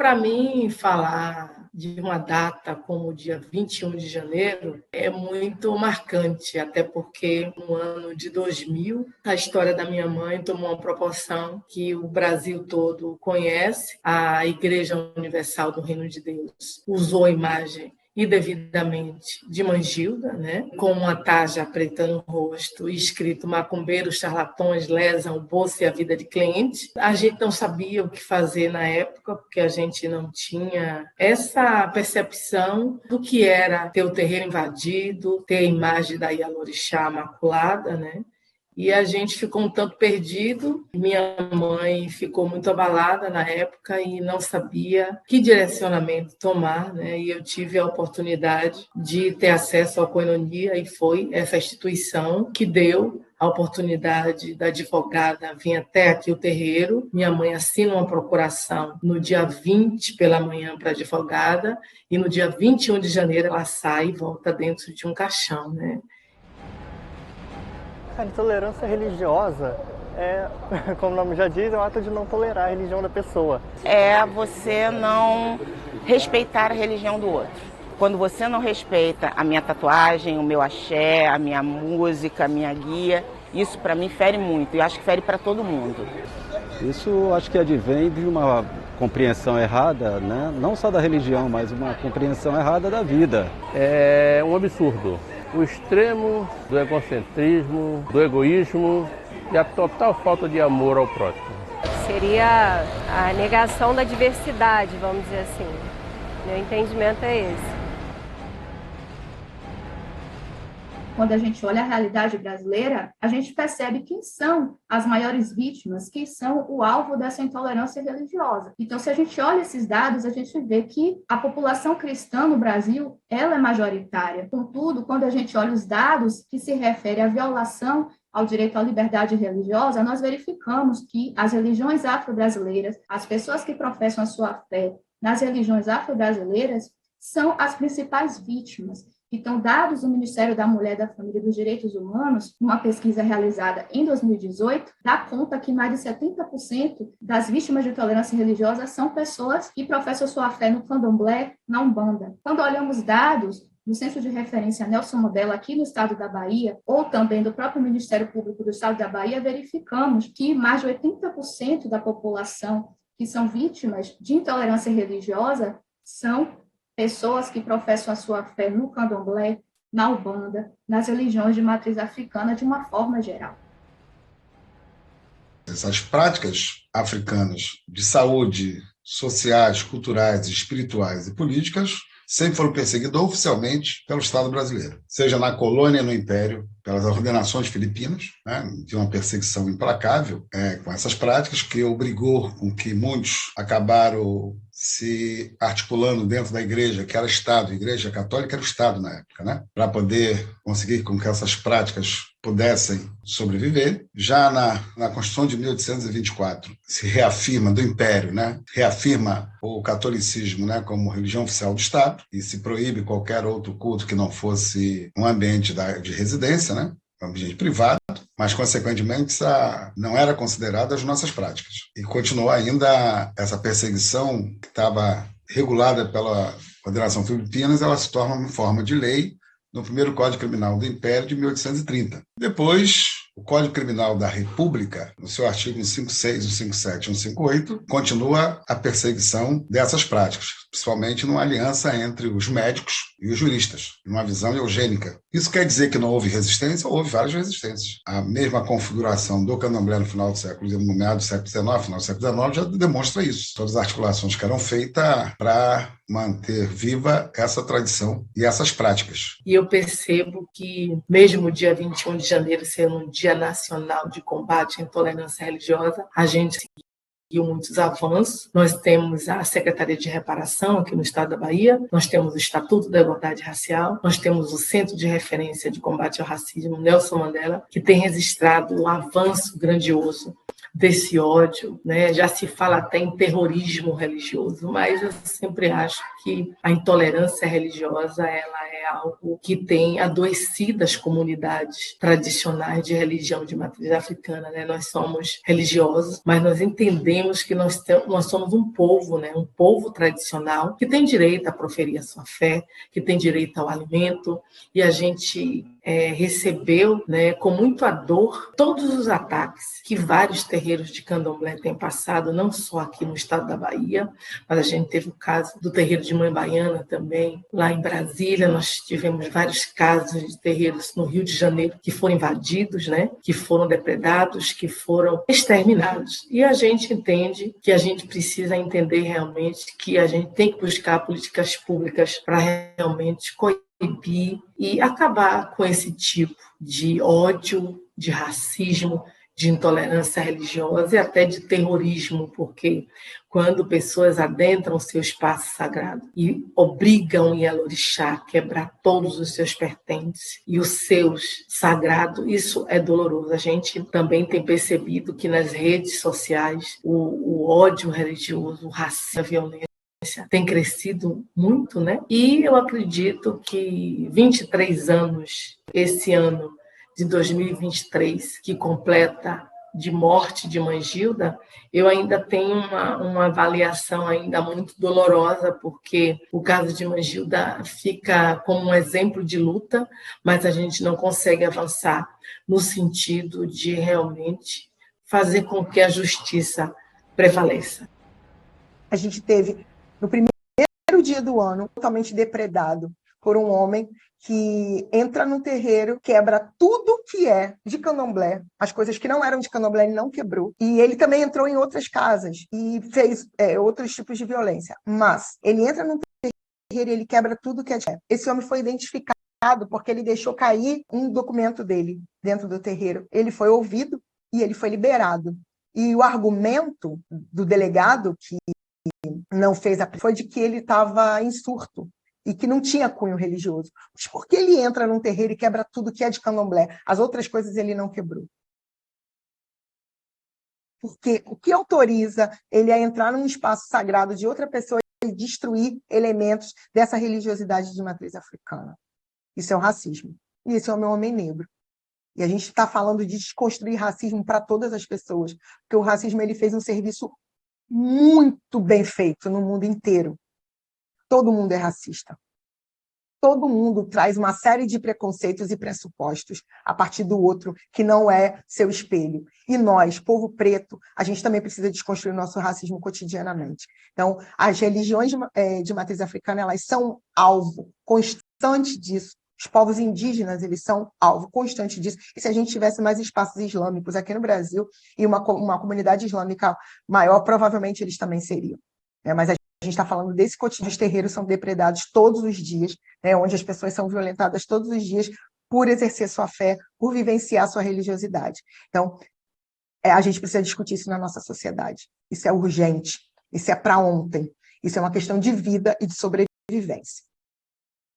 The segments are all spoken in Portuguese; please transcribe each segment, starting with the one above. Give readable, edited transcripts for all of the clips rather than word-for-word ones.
para mim, falar de uma data como o dia 21 de janeiro é muito marcante, até porque no ano de 2000, a história da minha mãe tomou uma proporção que o Brasil todo conhece. A Igreja Universal do Reino de Deus usou a imagem e devidamente de Mangilda, né? Com uma tarja preta no rosto e escrito "Macumbeiros charlatões lesam o bolso e a vida de cliente". A gente não sabia o que fazer na época, porque a gente não tinha essa percepção do que era ter o terreiro invadido, ter a imagem da Ialorixá maculada, né? E a gente ficou um tanto perdido. Minha mãe ficou muito abalada na época e não sabia que direcionamento tomar, né? E eu tive a oportunidade de ter acesso à Coinonia e foi essa instituição que deu a oportunidade da advogada vir até aqui o terreiro. Minha mãe assina uma procuração no dia 20 pela manhã para a advogada e no dia 21 de janeiro ela sai e volta dentro de um caixão, né? A intolerância religiosa é, como o nome já diz, é um ato de não tolerar a religião da pessoa. É você não respeitar a religião do outro. Quando você não respeita a minha tatuagem, o meu axé, a minha música, a minha guia, isso para mim fere muito e acho que fere para todo mundo. Isso acho que advém de uma compreensão errada, né? Não só da religião, mas uma compreensão errada da vida. É um absurdo. O extremo do egocentrismo, do egoísmo e a total falta de amor ao próximo. Seria a negação da diversidade, vamos dizer assim. Meu entendimento é esse. Quando a gente olha a realidade brasileira, a gente percebe quem são as maiores vítimas, que são o alvo dessa intolerância religiosa. Então, se a gente olha esses dados, a gente vê que a população cristã no Brasil, ela é majoritária. Contudo, quando a gente olha os dados que se referem à violação ao direito à liberdade religiosa, nós verificamos que as religiões afro-brasileiras, as pessoas que professam a sua fé nas religiões afro-brasileiras, são as principais vítimas. Então, dados do Ministério da Mulher, da Família e dos Direitos Humanos, uma pesquisa realizada em 2018, dá conta que mais de 70% das vítimas de intolerância religiosa são pessoas que professam sua fé no candomblé, na Umbanda. Quando olhamos dados do Centro de Referência Nelson Mandela aqui no estado da Bahia, ou também do próprio Ministério Público do estado da Bahia, verificamos que mais de 80% da população que são vítimas de intolerância religiosa são pessoas que professam a sua fé no candomblé, na Umbanda, nas religiões de matriz africana de uma forma geral. Essas práticas africanas de saúde, sociais, culturais, espirituais e políticas sempre foram perseguidas oficialmente pelo Estado brasileiro, seja na colônia, no Império, pelas ordenações filipinas, né, de uma perseguição implacável com essas práticas que obrigou com que muitos acabaram se articulando dentro da igreja, que era Estado, a Igreja Católica era o Estado na época, né, para poder conseguir com que essas práticas pudessem sobreviver. Já na Constituição de 1824, se reafirma do Império, né, reafirma o catolicismo, né, como religião oficial do Estado e se proíbe qualquer outro culto que não fosse um ambiente de residência, né, um ambiente privado, mas, consequentemente, não era considerada as nossas práticas. E continuou ainda essa perseguição que estava regulada pela Federação Filipinas, ela se torna uma forma de lei no primeiro Código Criminal do Império de 1830. Depois, o Código Criminal da República, no seu artigo 156, 157 e 158, continua a perseguição dessas práticas, principalmente numa aliança entre os médicos e os juristas, numa visão eugênica. Isso quer dizer que não houve resistência? Houve várias resistências. A mesma configuração do candomblé no final do século, no meado do século XIX, final do século XIX, já demonstra isso. Todas as articulações que eram feitas para manter viva essa tradição e essas práticas. E eu percebo que, mesmo o dia 21 de janeiro sendo um dia nacional de combate à intolerância religiosa, a gente conseguiu muitos avanços. Nós temos a Secretaria de Reparação aqui no estado da Bahia, nós temos o Estatuto da Igualdade Racial, nós temos o Centro de Referência de Combate ao Racismo, Nelson Mandela, que tem registrado um avanço grandioso desse ódio, né? Já se fala até em terrorismo religioso, mas eu sempre acho que a intolerância religiosa ela é algo que tem adoecido as comunidades tradicionais de religião de matriz africana, né? Nós somos religiosos, mas nós entendemos que nós somos um povo, né? Um povo tradicional que tem direito a proferir a sua fé, que tem direito ao alimento, e a gente recebeu, né, com muita dor todos os ataques que vários terreiros de candomblé têm passado, não só aqui no estado da Bahia, mas a gente teve o caso do terreiro de Mãe Baiana também, lá em Brasília. Nós tivemos vários casos de terreiros no Rio de Janeiro que foram invadidos, né, que foram depredados, que foram exterminados. E a gente entende que a gente precisa entender realmente que a gente tem que buscar políticas públicas para realmente coibir e acabar com esse tipo de ódio, de racismo, de intolerância religiosa e até de terrorismo, porque quando pessoas adentram o seu espaço sagrado e obrigam o Yalorixá a quebrar todos os seus pertences e os seus sagrados, isso é doloroso. A gente também tem percebido que nas redes sociais o ódio religioso, o racismo, a violência tem crescido muito, né? E eu acredito que 23 anos, esse ano de 2023, que completa de morte de Mãe Gilda, eu ainda tenho uma avaliação ainda muito dolorosa, porque o caso de Mãe Gilda fica como um exemplo de luta, mas a gente não consegue avançar no sentido de realmente fazer com que a justiça prevaleça. A gente teve, no primeiro dia do ano, totalmente depredado por um homem que entra no terreiro, quebra tudo que é de candomblé, as coisas que não eram de candomblé ele não quebrou, e ele também entrou em outras casas e fez outros tipos de violência, mas ele entra no terreiro e ele quebra tudo que é de... Esse homem foi identificado porque ele deixou cair um documento dele dentro do terreiro, ele foi ouvido e ele foi liberado, e o argumento do delegado que não fez foi de que ele estava em surto e que não tinha cunho religioso. Mas por que ele entra num terreiro e quebra tudo que é de candomblé? As outras coisas ele não quebrou. Porque o que autoriza ele a entrar num espaço sagrado de outra pessoa e destruir elementos dessa religiosidade de matriz africana? Isso é o racismo. E esse é o meu homem negro. E a gente está falando de desconstruir racismo para todas as pessoas, porque o racismo ele fez um serviço muito bem feito no mundo inteiro. Todo mundo é racista. Todo mundo traz uma série de preconceitos e pressupostos a partir do outro que não é seu espelho. E nós, povo preto, a gente também precisa desconstruir o nosso racismo cotidianamente. Então, as religiões de matriz africana, elas são alvo constante disso. Os povos indígenas, eles são alvo constante disso. E se a gente tivesse mais espaços islâmicos aqui no Brasil e uma comunidade islâmica maior, provavelmente eles também seriam. Mas a gente está falando desse cotidiano. Os terreiros são depredados todos os dias, onde as pessoas são violentadas todos os dias por exercer sua fé, por vivenciar sua religiosidade. Então, a gente precisa discutir isso na nossa sociedade. Isso é urgente, isso é para ontem. Isso é uma questão de vida e de sobrevivência.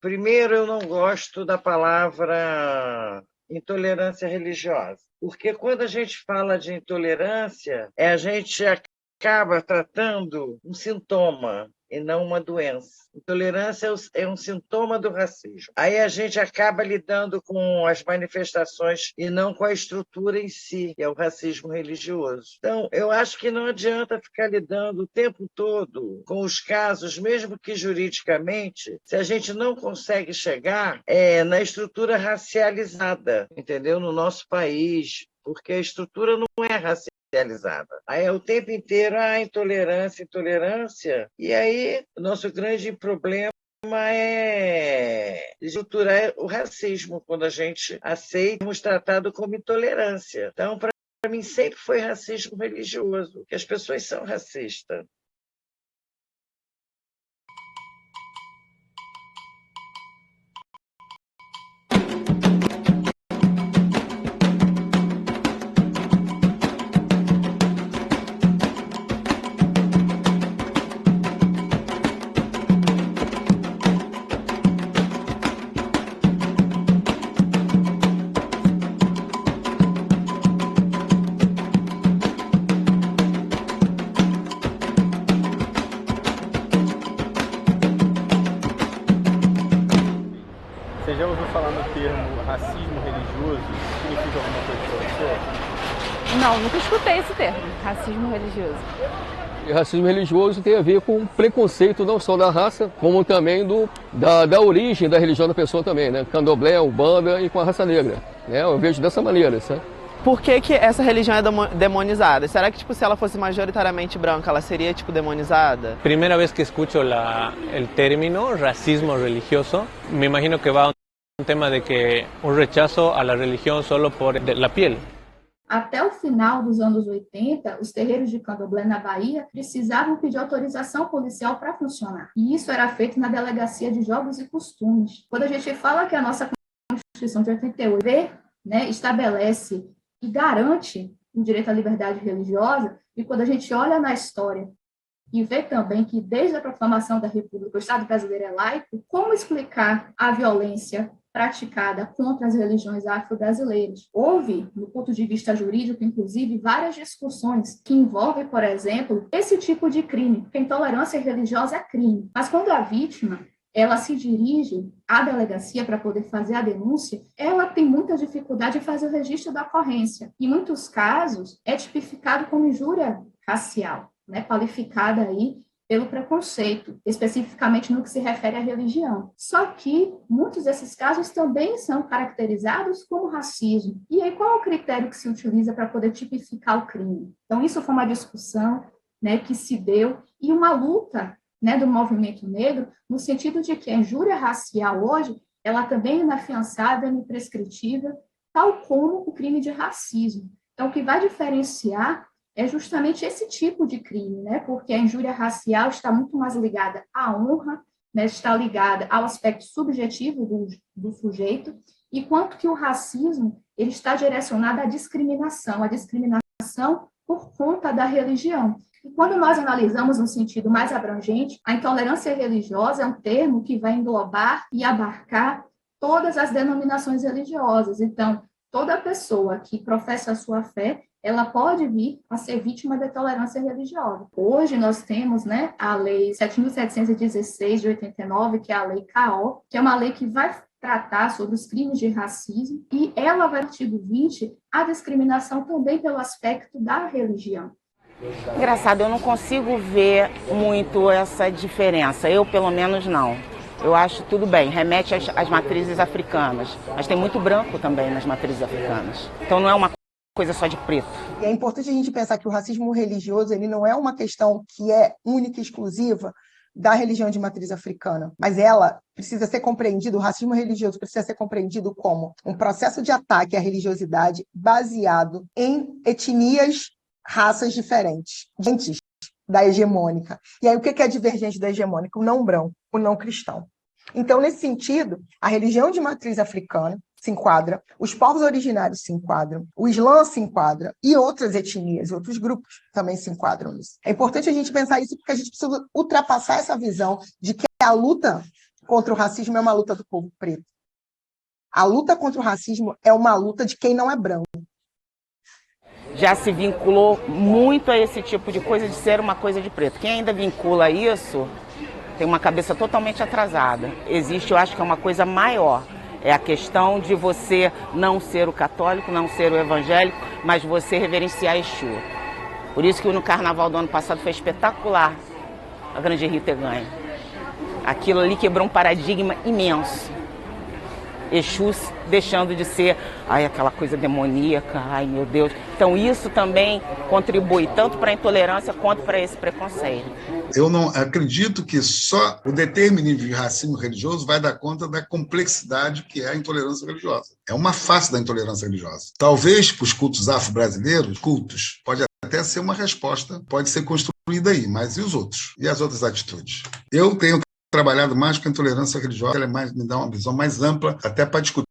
Primeiro, eu não gosto da palavra intolerância religiosa, porque quando a gente fala de intolerância, a gente acaba tratando um sintoma e não uma doença. Intolerância é um sintoma do racismo. Aí a gente acaba lidando com as manifestações e não com a estrutura em si, que é o racismo religioso. Então, eu acho que não adianta ficar lidando o tempo todo com os casos, mesmo que juridicamente, se a gente não consegue chegar na estrutura racializada, entendeu? No nosso país, porque a estrutura não é racializada. Aí é o tempo inteiro intolerância, e aí o nosso grande problema é estruturar o racismo, quando a gente aceita sermos tratados como intolerância. Então, para mim, sempre foi racismo religioso, que as pessoas são racistas. religioso significa alguma coisa para você? Não, nunca escutei esse termo, racismo religioso. E racismo religioso tem a ver com preconceito não só da raça, como também da origem da religião da pessoa também, né? Candomblé, Umbanda e com a raça negra, né? Eu vejo dessa maneira, sabe? Por que essa religião é demonizada? Será que, tipo, se ela fosse majoritariamente branca, ela seria, tipo, demonizada? Primera vez que escucho el término racismo religioso, me imagino que va a un tema de que un rechazo a la religión solo por la piel. Até o final dos anos 80, os terreiros de candomblé na Bahia precisavam pedir autorização policial para funcionar. E isso era feito na Delegacia de Jogos e Costumes. Quando a gente fala que a nossa Constituição de 88 estabelece e garante o direito à liberdade religiosa, e quando a gente olha na história e vê também que desde a proclamação da República o Estado brasileiro é laico, como explicar a violência praticada contra as religiões afro-brasileiras? Houve, no ponto de vista jurídico, inclusive, várias discussões que envolvem, por exemplo, esse tipo de crime, porque a intolerância religiosa é crime. Mas quando a vítima ela se dirige à delegacia para poder fazer a denúncia, ela tem muita dificuldade em fazer o registro da ocorrência. Em muitos casos, é tipificado como injúria racial, né, qualificada aí pelo preconceito, especificamente no que se refere à religião. Só que muitos desses casos também são caracterizados como racismo. E aí, qual é o critério que se utiliza para poder tipificar o crime? Então, isso foi uma discussão, né, que se deu e uma luta, né, do movimento negro, no sentido de que a injúria racial hoje, ela também é inafiançável, é imprescritível, tal como o crime de racismo. Então, o que vai diferenciar é justamente esse tipo de crime, né, porque a injúria racial está muito mais ligada à honra, né, está ligada ao aspecto subjetivo do sujeito, enquanto que o racismo ele está direcionado à discriminação por conta da religião. E quando nós analisamos no sentido mais abrangente, a intolerância religiosa é um termo que vai englobar e abarcar todas as denominações religiosas. Então, toda pessoa que professa a sua fé, ela pode vir a ser vítima da intolerância religiosa. Hoje nós temos, né, a Lei 7.716 de 89, que é a Lei CAO, que é uma lei que vai tratar sobre os crimes de racismo, e ela vai, no artigo 20, a discriminação também pelo aspecto da religião. Engraçado, eu não consigo ver muito essa diferença, eu pelo menos não. Eu acho tudo bem, remete às matrizes africanas, mas tem muito branco também nas matrizes africanas. Então não é uma coisa só de preto. E é importante a gente pensar que o racismo religioso ele não é uma questão que é única e exclusiva da religião de matriz africana, mas ela precisa ser compreendida, o racismo religioso precisa ser compreendido como um processo de ataque à religiosidade baseado em etnias, raças diferentes, antes da hegemônica. E aí, o que é divergente da hegemônica? O não branco, o não cristão. Então, nesse sentido, a religião de matriz africana se enquadra, os povos originários se enquadram, o Islã se enquadra e outras etnias, outros grupos também se enquadram nisso. É importante a gente pensar isso porque a gente precisa ultrapassar essa visão de que a luta contra o racismo é uma luta do povo preto. A luta contra o racismo é uma luta de quem não é branco. Já se vinculou muito a esse tipo de coisa, de ser uma coisa de preto. Quem ainda vincula isso tem uma cabeça totalmente atrasada. Existe, eu acho que é uma coisa maior. É a questão de você não ser o católico, não ser o evangélico, mas você reverenciar Exu. Por isso que no carnaval do ano passado foi espetacular a Grande Rio ter ganho. Aquilo ali quebrou um paradigma imenso. Exu deixando de ser aquela coisa demoníaca, ai meu Deus. Então isso também contribui tanto para a intolerância quanto para esse preconceito. Eu não acredito que só o determinismo de racismo religioso vai dar conta da complexidade que é a intolerância religiosa. É uma face da intolerância religiosa. Talvez para os cultos afro-brasileiros, pode até ser uma resposta, pode ser construída aí, mas e os outros? E as outras atitudes? Eu tenho trabalhado mais com a intolerância religiosa, ela me dá uma visão mais ampla, até para discutir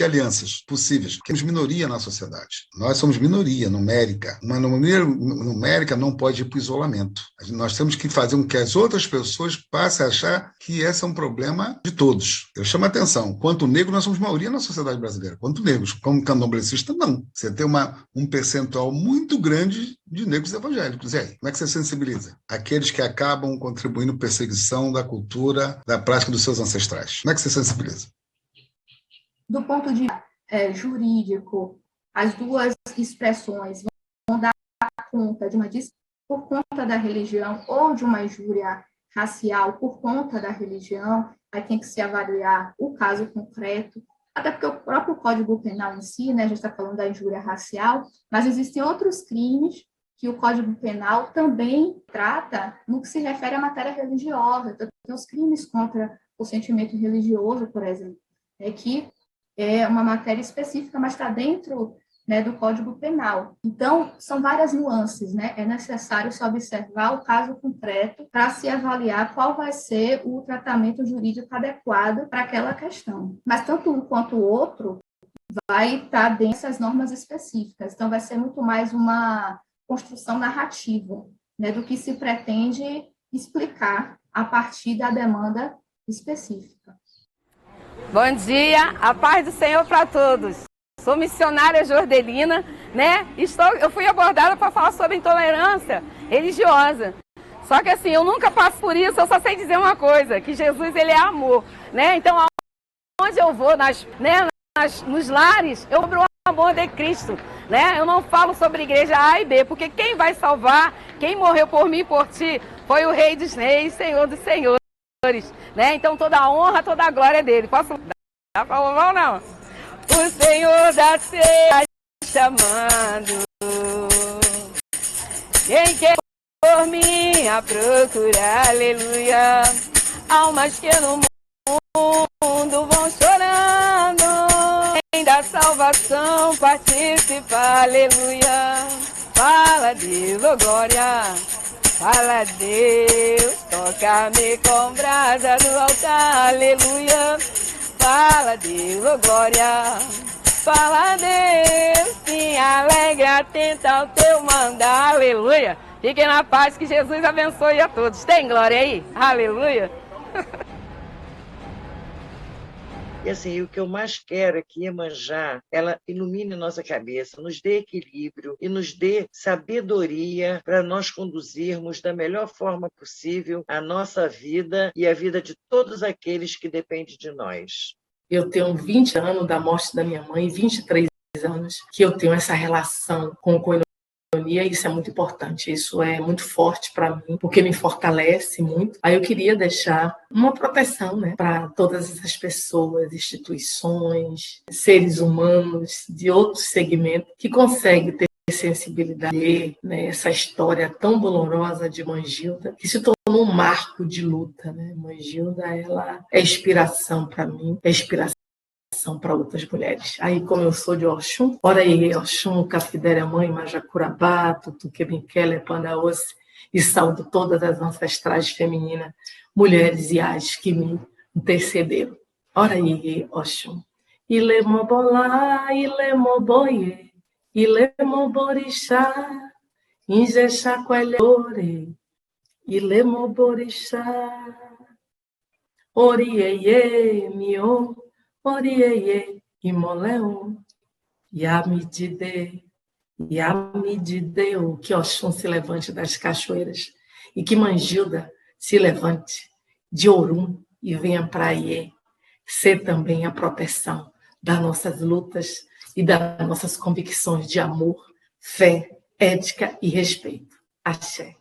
alianças possíveis, porque temos minoria na sociedade. Nós somos minoria numérica. Uma minoria numérica não pode ir para o isolamento. Nós temos que fazer com que as outras pessoas passem a achar que esse é um problema de todos. Eu chamo a atenção, quanto negro nós somos maioria na sociedade brasileira, quanto negros, como candomblessista, não. Você tem um percentual muito grande de negros evangélicos. E aí, como é que você sensibiliza? Aqueles que acabam contribuindo para a perseguição da cultura, da prática dos seus ancestrais. Como é que você sensibiliza? Do ponto de jurídico, as duas expressões vão dar conta de uma por conta da religião ou de uma injúria racial por conta da religião, aí tem que se avaliar o caso concreto, até porque o próprio Código Penal em si, né, a gente está falando da injúria racial, mas existem outros crimes que o Código Penal também trata no que se refere à matéria religiosa. Então, tem os crimes contra o sentimento religioso, por exemplo, que é uma matéria específica, mas está dentro, né, do Código Penal. Então, são várias nuances, né? É necessário se observar o caso concreto para se avaliar qual vai ser o tratamento jurídico adequado para aquela questão. Mas tanto um quanto o outro vai estar dentro dessas normas específicas. Então, vai ser muito mais uma construção narrativa, né, do que se pretende explicar a partir da demanda específica. Bom dia, a paz do Senhor para todos. Sou missionária jordelina, né? Eu fui abordada para falar sobre intolerância religiosa. Só que assim, eu nunca passo por isso, eu só sei dizer uma coisa, que Jesus, ele é amor, né? Então, onde eu vou, nos lares, eu abro o amor de Cristo, né? Eu não falo sobre igreja A e B, porque quem vai salvar, quem morreu por mim e por ti, foi o Rei dos Reis, Senhor dos Senhores, né? Então, toda a honra, toda a glória é dele. Posso dar para o ou não? O Senhor da ceia chamando, quem quer por mim a procurar, aleluia. Almas que no mundo vão chorando, em da salvação participa, aleluia. Fala Deus, oh glória, fala Deus, toca-me com brasa do altar, aleluia. Fala Deus, oh glória, fala Deus, sim, alegre, atenta ao teu mandar, aleluia. Fiquem na paz, que Jesus abençoe a todos. Tem glória aí? Aleluia. E assim, o que eu mais quero é que Iemanjá, ela ilumine nossa cabeça, nos dê equilíbrio e nos dê sabedoria para nós conduzirmos da melhor forma possível a nossa vida e a vida de todos aqueles que dependem de nós. Eu tenho 20 anos da morte da minha mãe, 23 anos que eu tenho essa relação com o coinonia, e isso é muito importante, isso é muito forte para mim, porque me fortalece muito. Aí eu queria deixar uma proteção, né, para todas essas pessoas, instituições, seres humanos de outros segmentos que conseguem ter sensibilidade, né, essa história tão dolorosa de Mangilda, que se tornou um marco de luta, né? Mangilda, ela é inspiração para mim, é inspiração para outras mulheres. Aí, como eu sou de Oxum, ora aí, Oxum, Cafidéria Mãe, Majacurabá, Tutuquebinquela, Pandaoce, e saúdo todas as ancestrais femininas, mulheres e as que me intercederam. Ora aí, Oxum. Ile mobolá, ile moboye, ile moborixá, injexá coelhore, ile moborixá, orieye, miô, orieye, imoleon, yamidide, que Oxum se levante das cachoeiras e que Mangilda se levante de Orum e venha para Iê ser também a proteção das nossas lutas e das nossas convicções de amor, fé, ética e respeito. Axé.